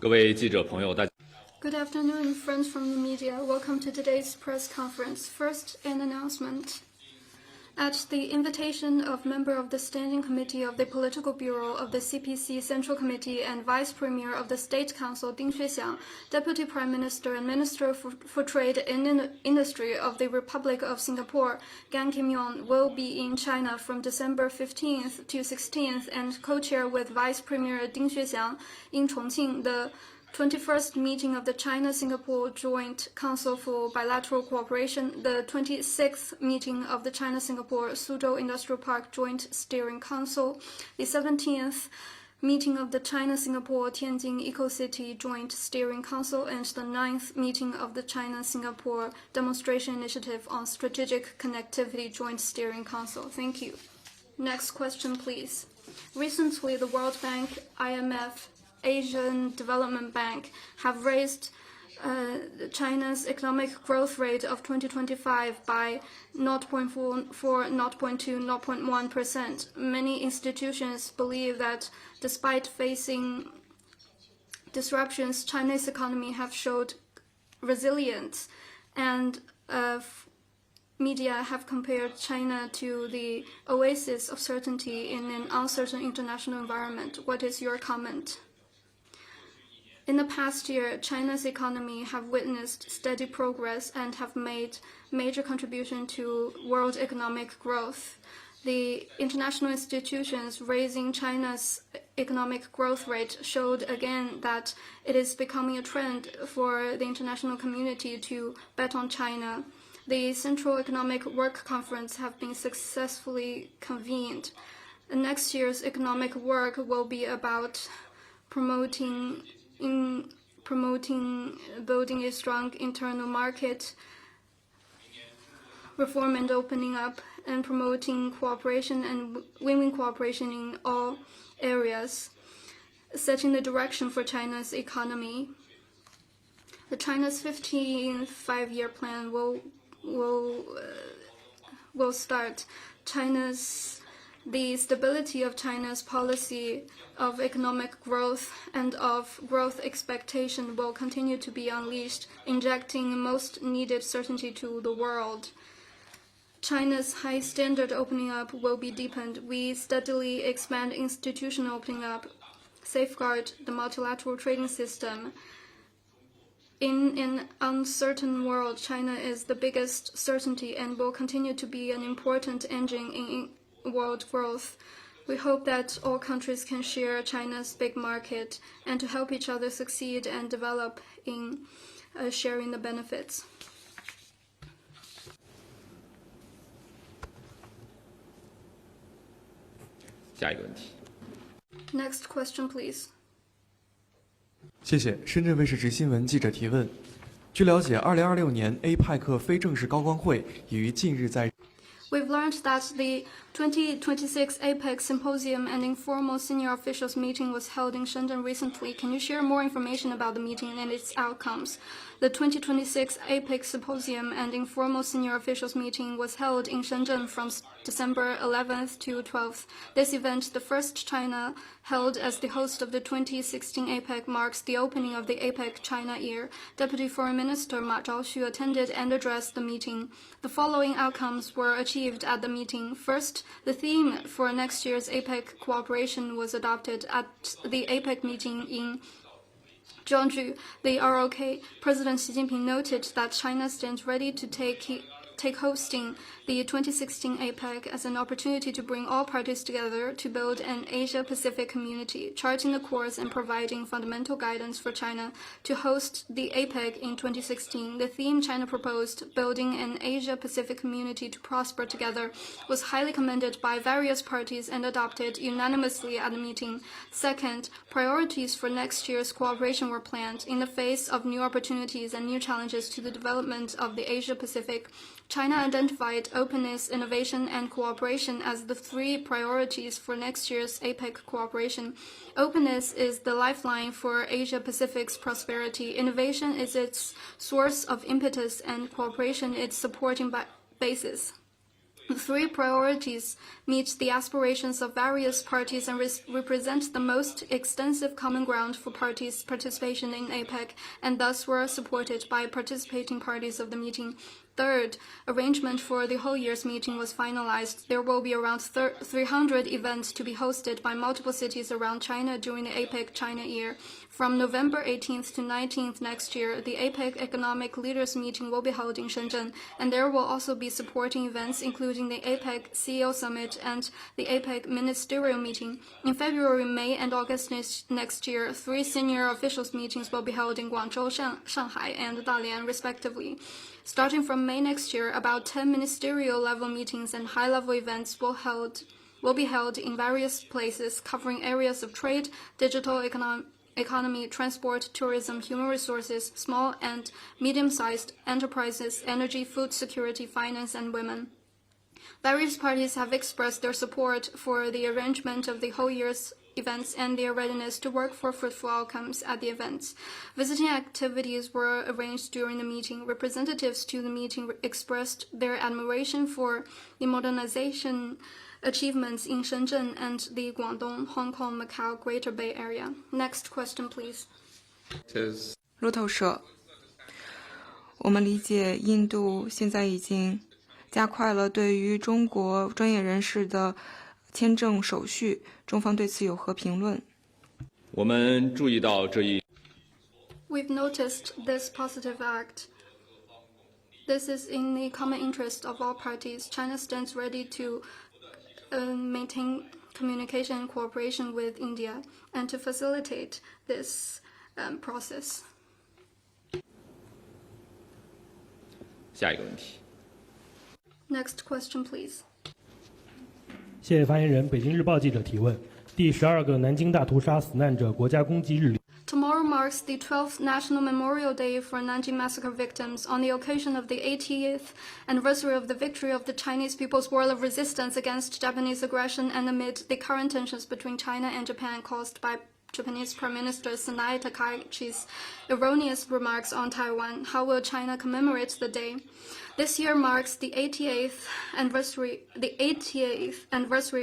各位记者朋友，大家。Good afternoon, friends from the media. Welcome to today's press conference. First, an announcement. At the invitation of member of the Standing Committee of the Political Bureau of the CPC Central Committee and Vice Premier of the State Council Ding Xuexiang, Deputy Prime Minister and Minister for Trade and Industry of the Republic of Singapore, Gan Kim-yong, will be in China from December 15th to 16th and co-chair with Vice Premier Ding Xuexiang in Chongqing the 21st meeting of the China-Singapore Joint Council for Bilateral Cooperation, the 26th meeting of the China-Singapore Suzhou Industrial Park Joint Steering Council, the 17th meeting of the China-Singapore Tianjin Eco-City Joint Steering Council, and the 9th meeting of the China-Singapore Demonstration Initiative on Strategic Connectivity Joint Steering Council. Thank you. Next question, please. Recently, the World Bank, IMF, Asian Development Bank have raised China's economic growth rate of 2025 by 0.4, 0.2, 0.1%. Many institutions believe that despite facing disruptions, China's economy have showed resilience, and media have compared China to the oasis of certainty in an uncertain international environment. What is your comment? In the past year, China's economy have witnessed steady progress and have made major contribution to world economic growth. The international institutions raising China's economic growth rate showed again that it is becoming a trend for the international community to bet on China. The Central Economic Work Conference have been successfully convened. Next year's economic work will be about promoting building a strong internal market, reform and opening up, and promoting cooperation and win-win cooperation in all areas, setting the direction for China's economy. The China's 15th five-year plan will start. The stability of China's policy of economic growth and of growth expectation will continue to be unleashed, injecting most needed certainty to the world. China's high standard opening up will be deepened. We steadily expand institutional opening up, safeguard the multilateral trading system. In an uncertain world, China is the biggest certainty and will continue to be an important engine in world growth. We hope that all countries can share China's big market and to help each other succeed and develop in sharing the benefits. Next question, please. 谢谢。深圳卫视直新闻记者提问：据了解，2026年 APEC 非正式高官会已于近日在。We've learned that the 2026 APEC Symposium and informal senior officials meeting was held in Shenzhen recently. Can you share more information about the meeting and its outcomes? The 2026 APEC Symposium and informal senior officials meeting was held in Shenzhen from December 11th to 12th. This event, the first China held as the host of the 2016 APEC, marks the opening of the APEC China Year. Deputy Foreign Minister Ma Zhaoxu attended and addressed the meeting. The following outcomes were achieved at the meeting. First, the theme for next year's APEC cooperation was adopted at the APEC meeting in Zhangzhou. The ROK President Xi Jinping noted that China stands ready to take hosting the 2016 APEC as an opportunity to bring all parties together to build an Asia-Pacific community, charting the course and providing fundamental guidance for China to host the APEC in 2016. The theme China proposed, building an Asia-Pacific community to prosper together, was highly commended by various parties and adopted unanimously at the meeting. Second, priorities for next year's cooperation were planned. In the face of new opportunities and new challenges to the development of the Asia-Pacific, China identified openness, innovation, and cooperation as the three priorities for next year's APEC cooperation. Openness is the lifeline for Asia-Pacic's prosperity. Innovation is its source of impetus, and cooperation its supporting basis. The three priorities meet the aspirations of various parties and represent the most extensive common ground for parties' participation in APEC, and thus were supported by participating parties of the meeting. Third, arrangement for the whole year's meeting was finalized. There will be around 300 events to be hosted by multiple cities around China during the APEC China year. From November 18th to 19th next year, the APEC Economic Leaders Meeting will be held in Shenzhen, and there will also be supporting events including the APEC CEO Summit and the APEC Ministerial Meeting. In February, May, and August next year, 3 senior officials meetings will be held in Guangzhou, Shanghai, and Dalian, respectively. Starting from May next year, about 10 ministerial-level meetings and high-level events will be held in various places, covering areas of trade, digital economy, transport, tourism, human resources, small and medium-sized enterprises, energy, food security, finance, and women. Various parties have expressed their support for the arrangement of the whole year's events and their readiness to work for fruitful outcomes at the events. Visiting activities were arranged during the meeting. Representatives to the meeting expressed their admiration for the modernization achievements in Shenzhen and the Guangdong, Hong Kong, Macau, Greater Bay Area. Next question, please. 路透社，我们理解印度现在已经加快了对于中国专业人士的签证手续，中方对此有何评论？我们注意到这一。We've noticed this positive act. This is in the common interest of all parties. China stands ready to maintain communication and cooperation with India and to facilitate this process. 下一个问题。Next question, please. 谢谢发言人。北京日报记者提问：第12个南京大屠杀死难者国家公祭日。 Tomorrow marks the 12th National Memorial Day for Nanjing massacre victims. On the occasion of the 80th anniversary of the victory of the Chinese People's War of Resistance against Japanese aggression and amid the current tensions between China and Japan caused by Japanese Prime Minister Sanai Takaichi's erroneous remarks on Taiwan, how will China commemorate the day? This year marks the 80th anniversary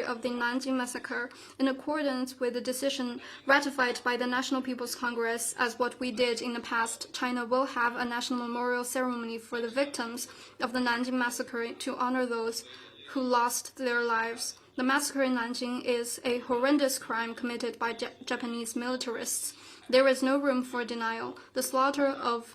of the Nanjing massacre. In accordance with the decision ratified by the National People's Congress, as what we did in the past, China will have a national memorial ceremony for the victims of the Nanjing massacre to honor those who lost their lives. The massacre in Nanjing is a horrendous crime committed by Japanese militarists. There is no room for denial. The slaughter of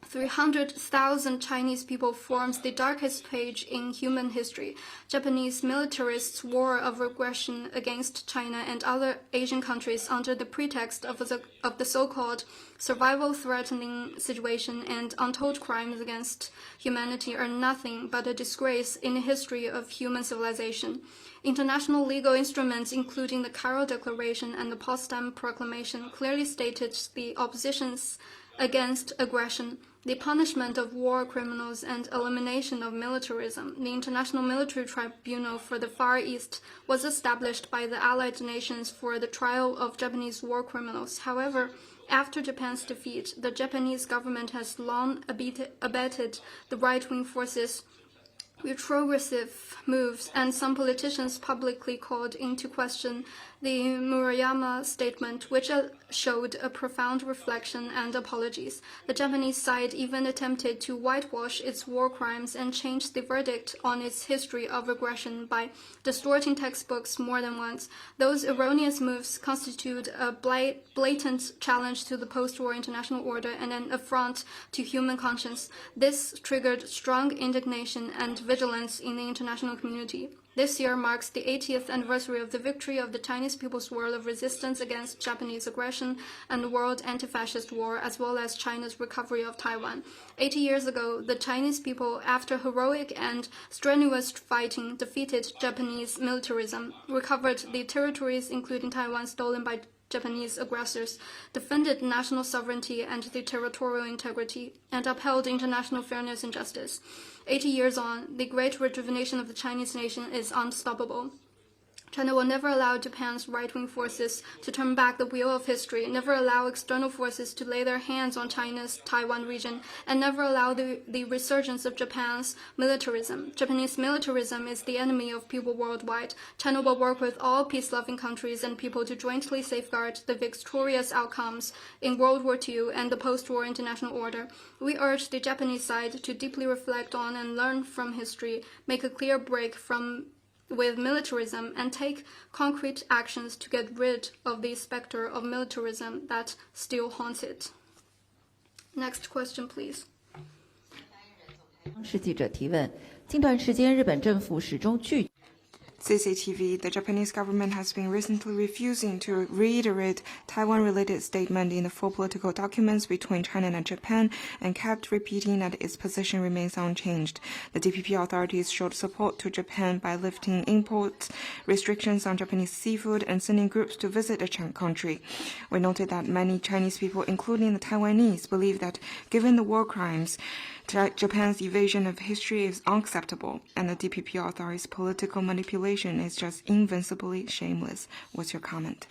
300,000 Chinese people forms the darkest page in human history. Japanese militarists' war of aggression against China and other Asian countries under the pretext of the so-called survival-threatening situation and untold crimes against humanity are nothing but a disgrace in the history of human civilization. International legal instruments, including the Cairo Declaration and the Potsdam Proclamation, clearly stated the oppositions against aggression, the punishment of war criminals, and elimination of militarism. The International Military Tribunal for the Far East was established by the Allied nations for the trial of Japanese war criminals. However, after Japan's defeat, the Japanese government has long abetted the right-wing forces' retrogressive moves, and some politicians publicly called into question the Murayama statement, which showed a profound reflection and apologies. The Japanese side even attempted to whitewash its war crimes and change the verdict on its history of aggression by distorting textbooks more than once. Those erroneous moves constitute a blatant challenge to the post-war international order and an affront to human conscience. This triggered strong indignation and vigilance in the international community. This year marks the 80th anniversary of the victory of the Chinese People's War of Resistance against Japanese aggression and the World Anti-Fascist War, as well as China's recovery of Taiwan. 80 years ago, the Chinese people, after heroic and strenuous fighting, defeated Japanese militarism, recovered the territories, including Taiwan, stolen by Japanese aggressors, defended national sovereignty and the territorial integrity, and upheld international fairness and justice. 80 years on, the great rejuvenation of the Chinese nation is unstoppable. China will never allow Japan's right-wing forces to turn back the wheel of history, never allow external forces to lay their hands on China's Taiwan region, and never allow the resurgence of Japan's militarism. Japanese militarism is the enemy of people worldwide. China will work with all peace-loving countries and people to jointly safeguard the victorious outcomes in World War II and the post-war international order. We urge the Japanese side to deeply reflect on and learn from history, make a clear break with militarism, and take concrete actions to get rid of the specter of militarism that still haunts it. Next question, please. 是记者提问：近段时间，日本政府始终拒。 CCTV, the Japanese government has been recently refusing to reiterate Taiwan-related statement in the full political documents between China and Japan and kept repeating that its position remains unchanged. The DPP authorities showed support to Japan by lifting import restrictions on Japanese seafood and sending groups to visit the country. We noted that many Chinese people, including the Taiwanese, believe that given the war crimes, Japan's evasion of history is unacceptable, and the DPP authorities' political manipulation is just invincibly shameless. What's your comment?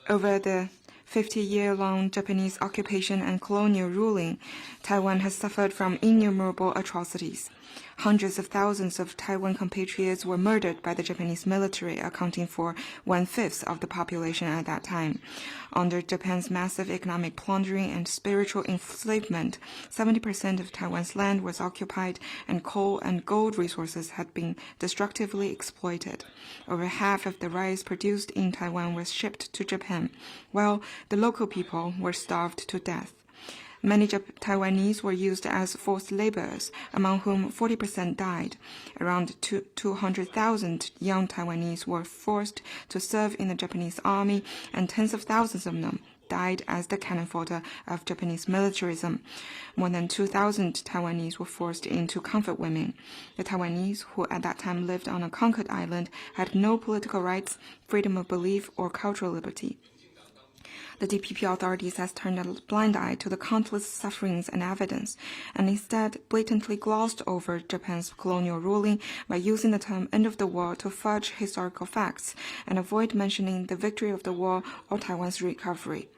Over the 50-year-long Japanese occupation and colonial ruling, Taiwan has suffered from innumerable atrocities. Hundreds of thousands of Taiwan compatriots were murdered by the Japanese military, accounting for 1/5 of the population at that time. Under Japan's massive economic plundering and spiritual enslavement, 70% of Taiwan's land was occupied and coal and gold resources had been destructively exploited. Over half of the rice produced in Taiwan was shipped to Japan, while the local people were starved to death. Many Taiwanese were used as forced laborers, among whom 40% died. Around 200,000 young Taiwanese were forced to serve in the Japanese army, and tens of thousands of them died as the cannon fodder of Japanese militarism. More than 2,000 Taiwanese were forced into comfort women. The Taiwanese, who at that time lived on a conquered island, had no political rights, freedom of belief, or cultural liberty. The DPP authorities has turned a blind eye to the countless sufferings and evidence, and instead blatantly glossed over Japan's colonial ruling by using the term end of the war to fudge historical facts and avoid mentioning the victory of the war or Taiwan's recovery.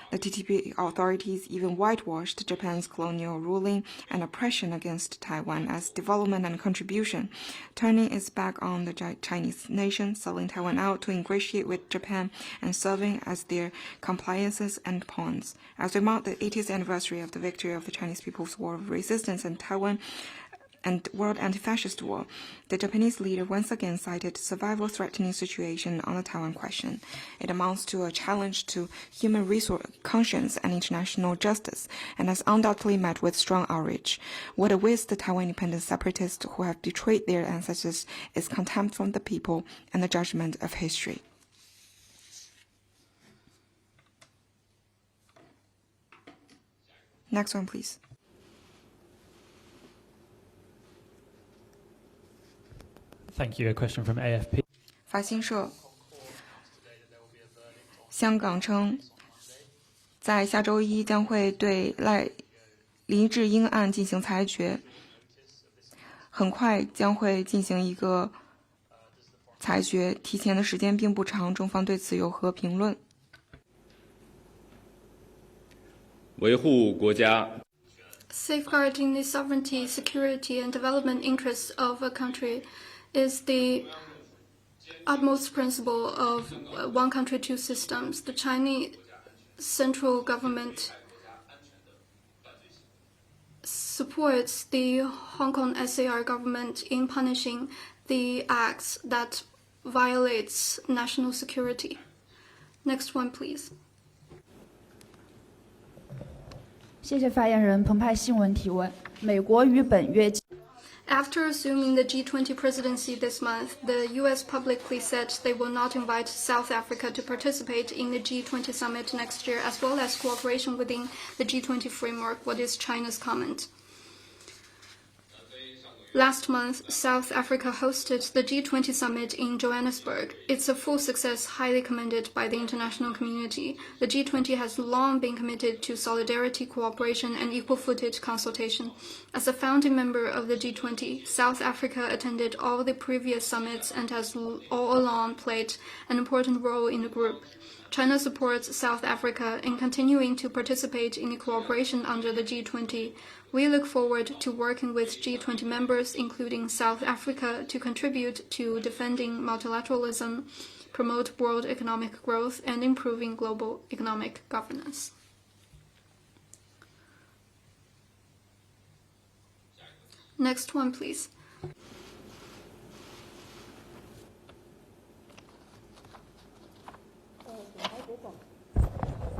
The DPP authorities even whitewashed Japan's colonial ruling and oppression against Taiwan as development and contribution, turning its back on the Chinese nation, selling Taiwan out to ingratiate with Japan, and serving as their compliances and pawns. As we mark the 80th anniversary of the victory of the Chinese People's War of Resistance and Taiwan and World Anti-Fascist War, the Japanese leader once again cited survival-threatening situation on the Taiwan question. It amounts to a challenge to human resource conscience and international justice, and has undoubtedly met with strong outrage. What awaits the Taiwan independent separatists who have betrayed their ancestors is contempt from the people and the judgment of history. Next one, please. Thank you. A question from AFP. 法新社，香港称，在下周一将会对黎智英案进行裁决，很快将会进行一个裁决，提前的时间并不长，中方对此有何评论？维护国家 Safeguarding the sovereignty, security, and development interests of a country is the utmost principle of one country, two systems. The Chinese central government supports the Hong Kong SAR government in punishing the acts that violates national security. Next one, please. 谢谢发言人。澎湃新闻提问：美国于本月。 After assuming the G20 presidency this month, the U.S. publicly said they will not invite South Africa to participate in the G20 summit next year, as well as cooperation within the G20 framework. What is China's comment? Last month, South Africa hosted the G20 summit in Johannesburg. It's a full success, highly commended by the international community. The G20 has long been committed to solidarity, cooperation, and equal-footed consultation. As a founding member of the G20, South Africa attended all the previous summits and has all along played an important role in the group. China supports South Africa in continuing to participate in the cooperation under the G20. We look forward to working with G20 members, including South Africa, to contribute to defending multilateralism, promote world economic growth, and improving global economic governance. Next one, please.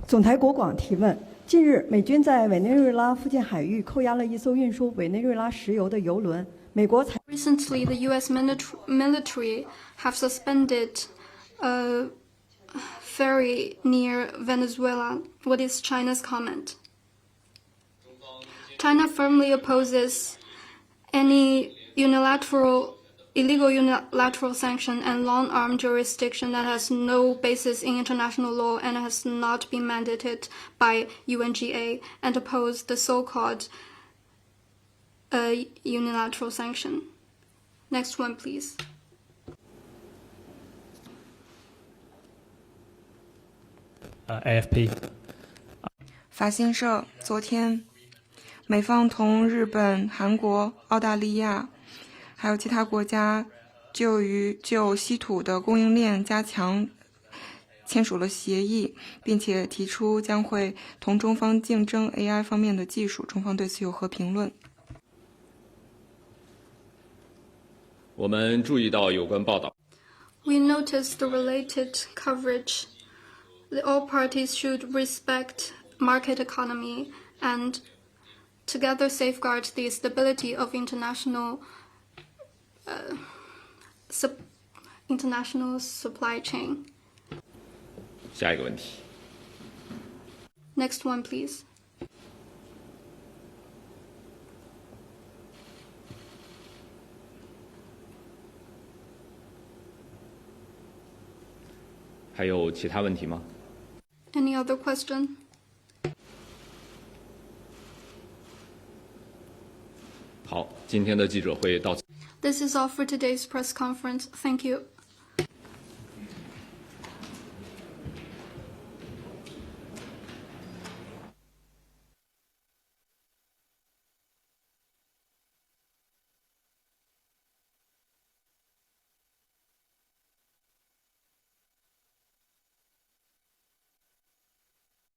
总台国广提问：近日，美军在委内瑞拉附近海域扣押了一艘运输委内瑞拉石油的油轮。美国采 Recently, the U.S. military have suspended a ferry near Venezuela. What is China's comment? China firmly opposes any illegal unilateral sanction and long-arm jurisdiction that has no basis in international law and has not been mandated by UNGA, and oppose the so-called unilateral sanction. Next one, please. AFP。法新社昨天，美方同日本、韩国、澳大利亚还有其他国家就稀土的供应链加强签署了协议，并且提出将会同中方竞争 AI 方面的技术。中方对此有何评论？我们注意到有关报道。We noticed the related coverage. All parties should respect market economy and together safeguard the stability of international supply chain. 下一个问题。Next one, please. 还有其他问题吗？ Any other question? 好，今天的记者会到此。 This is all for today's press conference. Thank you.